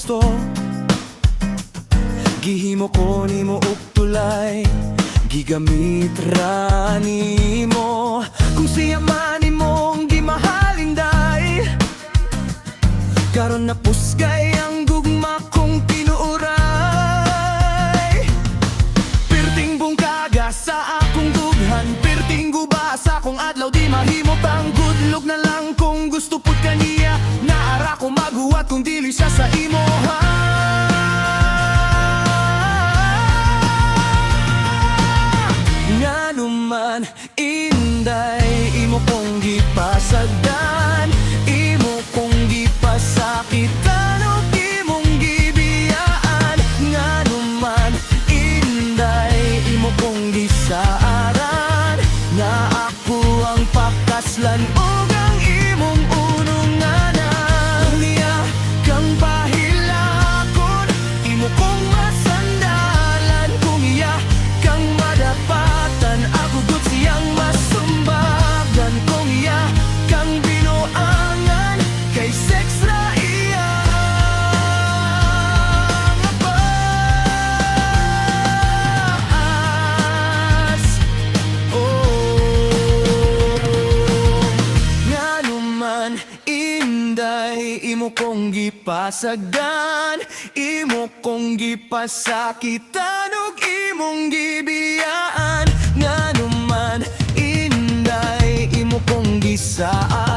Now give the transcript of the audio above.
gusto. Gihimo ko nimo og tulay, gigamit ra nimo. Kung siya man imong gimahaling day, karon napusgay ang gugma kong tinuuray. Perting bungkaga sa akong dughan, perting guba sa akong adlaw, di mahimo pang gudlog na lang kung gusto pud kaniya. Naara ko maghuwat kung dili siya sa imoha. Nga naman inday, imo kong gipasagdan, imo kong gipasakitan o imong gibiyaan. Nga naman inday, imo kong gisaaran, nga ako ang pakaslan ug ang imong ununganan. Niya kang pahilakon, imo kong masandalan. Kung iya kang madapatan, ako gud siyang masumbagan. Kung iya kang binuangan, kay sex ra iya nga paas. Nga naman inday, imo kong gipasagdan, imo kong gipasakitan ug imong gibiyaan. Nga naman inday, imo kong gisaan,